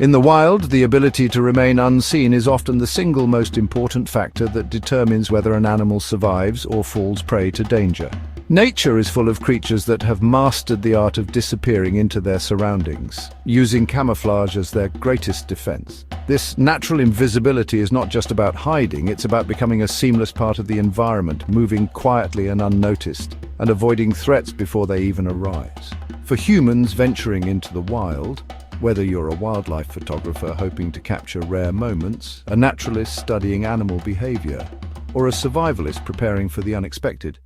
In the wild, the ability to remain unseen is often the single most important factor that determines whether an animal survives or falls prey to danger. Nature is full of creatures that have mastered the art of disappearing into their surroundings, using camouflage as their greatest defense. This natural invisibility is not just about hiding, it's about becoming a seamless part of the environment, moving quietly and unnoticed, and avoiding threats before they even arise. For humans venturing into the wild, whether you're a wildlife photographer hoping to capture rare moments, a naturalist studying animal behavior, or a survivalist preparing for the unexpected,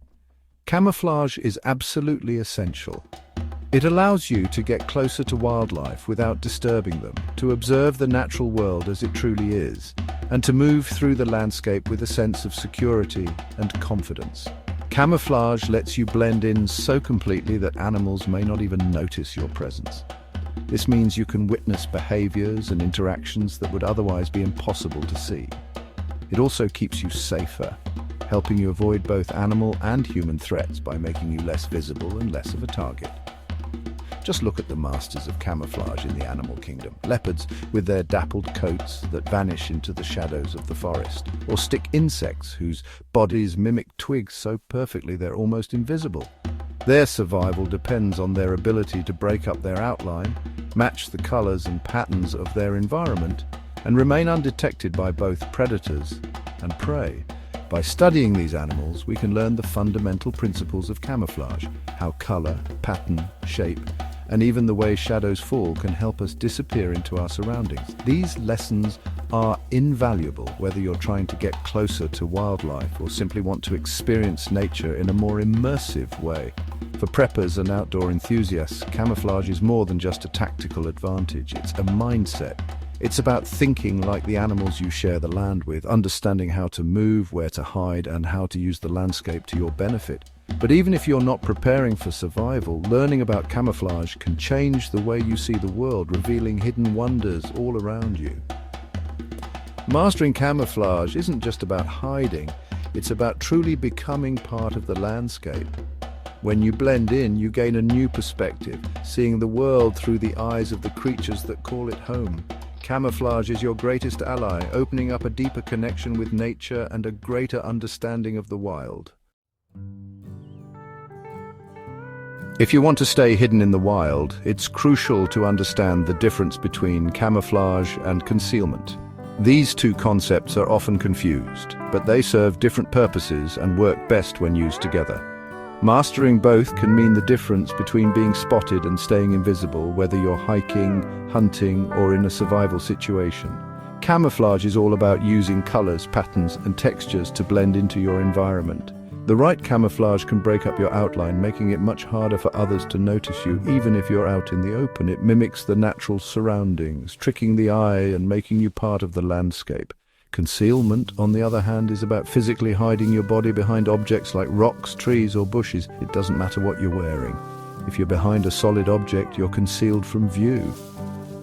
camouflage is absolutely essential. It allows you to get closer to wildlife without disturbing them, to observe the natural world as it truly is, and to move through the landscape with a sense of security and confidence. Camouflage lets you blend in so completely that animals may not even notice your presence. This means you can witness behaviors and interactions that would otherwise be impossible to see. It also keeps you safer, helping you avoid both animal and human threats by making you less visible and less of a target. Just look at the masters of camouflage in the animal kingdom. Leopards with their dappled coats that vanish into the shadows of the forest, or stick insects whose bodies mimic twigs so perfectly they're almost invisible. Their survival depends on their ability to break up their outline, match the colors and patterns of their environment, and remain undetected by both predators and prey. By studying these animals, we can learn the fundamental principles of camouflage, how color, pattern, shape, and even the way shadows fall can help us disappear into our surroundings. These lessons are invaluable whether you're trying to get closer to wildlife or simply want to experience nature in a more immersive way. For preppers and outdoor enthusiasts, camouflage is more than just a tactical advantage, it's a mindset. It's about thinking like the animals you share the land with, understanding how to move, where to hide, and how to use the landscape to your benefit. But even if you're not preparing for survival, learning about camouflage can change the way you see the world, revealing hidden wonders all around you. Mastering camouflage isn't just about hiding, it's about truly becoming part of the landscape. When you blend in, you gain a new perspective, seeing the world through the eyes of the creatures that call it home. Camouflage is your greatest ally, opening up a deeper connection with nature and a greater understanding of the wild. If you want to stay hidden in the wild, it's crucial to understand the difference between camouflage and concealment. These two concepts are often confused, but they serve different purposes and work best when used together. Mastering both can mean the difference between being spotted and staying invisible, whether you're hiking, hunting, or in a survival situation. Camouflage is all about using colors, patterns, and textures to blend into your environment. The right camouflage can break up your outline, making it much harder for others to notice you, even if you're out in the open. It mimics the natural surroundings, tricking the eye and making you part of the landscape. Concealment, on the other hand, is about physically hiding your body behind objects like rocks, trees, or bushes. It doesn't matter what you're wearing. If you're behind a solid object, you're concealed from view.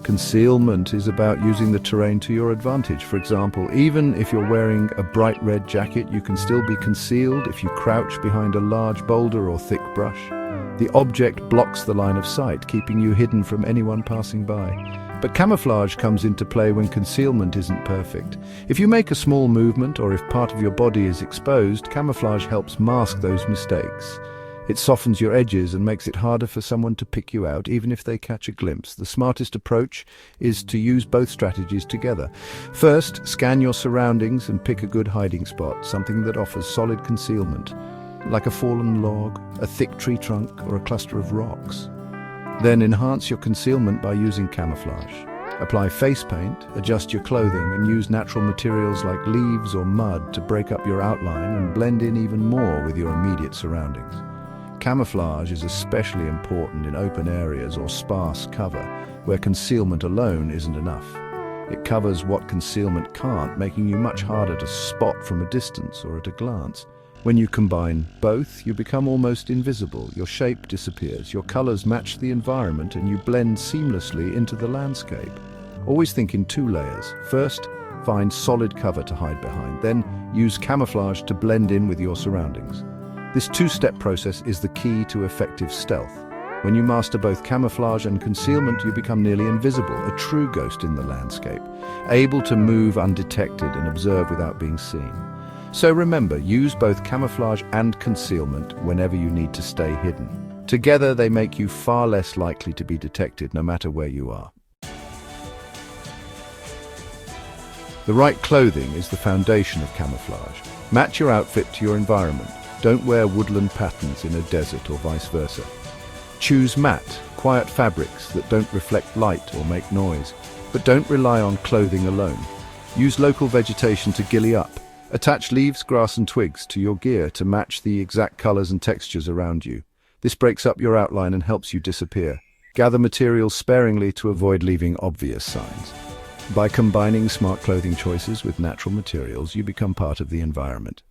Concealment is about using the terrain to your advantage. For example, even if you're wearing a bright red jacket, you can still be concealed if you crouch behind a large boulder or thick brush. The object blocks the line of sight, keeping you hidden from anyone passing by. But camouflage comes into play when concealment isn't perfect. If you make a small movement or if part of your body is exposed, camouflage helps mask those mistakes. It softens your edges and makes it harder for someone to pick you out, even if they catch a glimpse. The smartest approach is to use both strategies together. First, scan your surroundings and pick a good hiding spot, something that offers solid concealment, like a fallen log, a thick tree trunk, or a cluster of rocks. Then enhance your concealment by using camouflage. Apply face paint, adjust your clothing, and use natural materials like leaves or mud to break up your outline and blend in even more with your immediate surroundings. Camouflage is especially important in open areas or sparse cover, where concealment alone isn't enough. It covers what concealment can't, making you much harder to spot from a distance or at a glance. When you combine both, you become almost invisible. Your shape disappears, your colors match the environment, and you blend seamlessly into the landscape. Always think in two layers. First, find solid cover to hide behind. Then, use camouflage to blend in with your surroundings. This two-step process is the key to effective stealth. When you master both camouflage and concealment, you become nearly invisible, a true ghost in the landscape, able to move undetected and observe without being seen. So remember, use both camouflage and concealment whenever you need to stay hidden. Together, they make you far less likely to be detected, no matter where you are. The right clothing is the foundation of camouflage. Match your outfit to your environment. Don't wear woodland patterns in a desert or vice versa. Choose matte, quiet fabrics that don't reflect light or make noise. But don't rely on clothing alone. Use local vegetation to gilly up. Attach leaves, grass and twigs to your gear to match the exact colors and textures around you. This breaks up your outline and helps you disappear. Gather materials sparingly to avoid leaving obvious signs. By combining smart clothing choices with natural materials, you become part of the environment.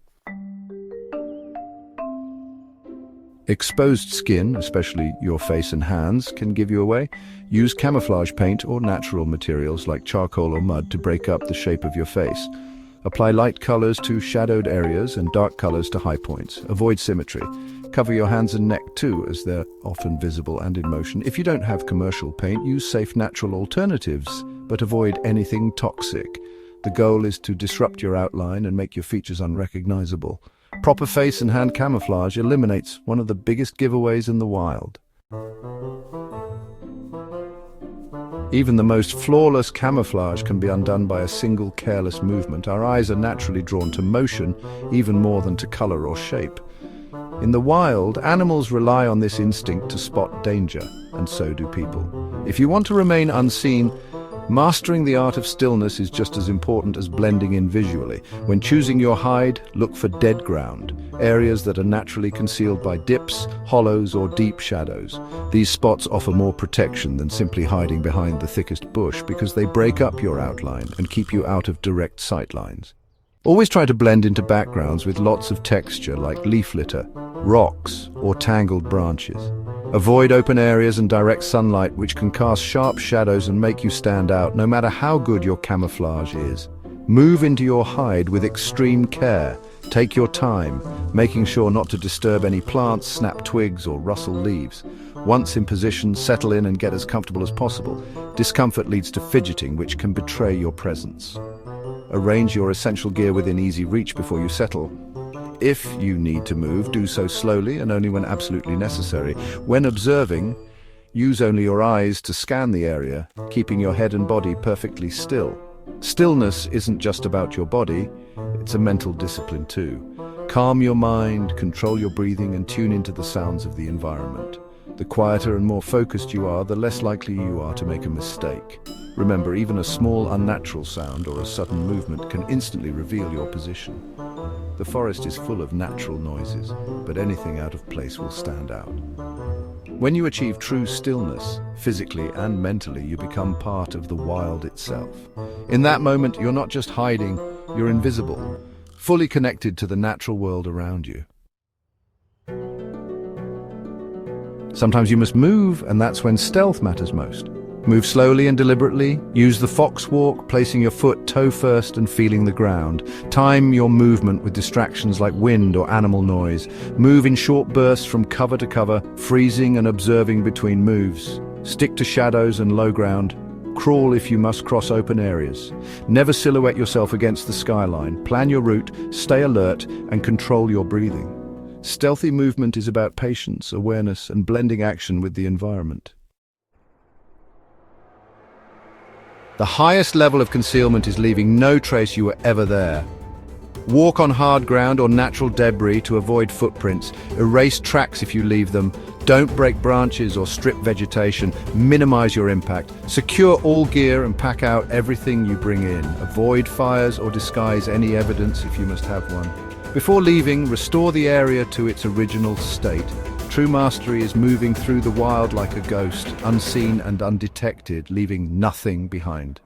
Exposed skin, especially your face and hands, can give you away. Use camouflage paint or natural materials like charcoal or mud to break up the shape of your face. Apply light colors to shadowed areas and dark colors to high points. Avoid symmetry. Cover your hands and neck too, as they're often visible and in motion. If you don't have commercial paint, use safe natural alternatives, but avoid anything toxic. The goal is to disrupt your outline and make your features unrecognizable. Proper face and hand camouflage eliminates one of the biggest giveaways in the wild. Even the most flawless camouflage can be undone by a single careless movement. Our eyes are naturally drawn to motion, even more than to color or shape. In the wild, animals rely on this instinct to spot danger, and so do people. If you want to remain unseen, mastering the art of stillness is just as important as blending in visually. When choosing your hide, look for dead ground, areas that are naturally concealed by dips, hollows, or deep shadows. These spots offer more protection than simply hiding behind the thickest bush because they break up your outline and keep you out of direct sight lines. Always try to blend into backgrounds with lots of texture like leaf litter, rocks, or tangled branches. Avoid open areas and direct sunlight, which can cast sharp shadows and make you stand out, no matter how good your camouflage is. Move into your hide with extreme care. Take your time, making sure not to disturb any plants, snap twigs, or rustle leaves. Once in position, settle in and get as comfortable as possible. Discomfort leads to fidgeting, which can betray your presence. Arrange your essential gear within easy reach before you settle. If you need to move, do so slowly and only when absolutely necessary. When observing, use only your eyes to scan the area, keeping your head and body perfectly still. Stillness isn't just about your body, it's a mental discipline too. Calm your mind, control your breathing, and tune into the sounds of the environment. The quieter and more focused you are, the less likely you are to make a mistake. Remember, even a small unnatural sound or a sudden movement can instantly reveal your position. The forest is full of natural noises, but anything out of place will stand out. When you achieve true stillness, physically and mentally, you become part of the wild itself. In that moment, you're not just hiding, you're invisible, fully connected to the natural world around you. Sometimes you must move, and that's when stealth matters most. Move slowly and deliberately. Use the fox walk, placing your foot toe first and feeling the ground. Time your movement with distractions like wind or animal noise. Move in short bursts from cover to cover, freezing and observing between moves. Stick to shadows and low ground. Crawl if you must cross open areas. Never silhouette yourself against the skyline. Plan your route, stay alert, and control your breathing. Stealthy movement is about patience, awareness, and blending action with the environment. The highest level of concealment is leaving no trace you were ever there. Walk on hard ground or natural debris to avoid footprints. Erase tracks if you leave them. Don't break branches or strip vegetation. Minimize your impact. Secure all gear and pack out everything you bring in. Avoid fires or disguise any evidence if you must have one. Before leaving, restore the area to its original state. True mastery is moving through the wild like a ghost, unseen and undetected, leaving nothing behind.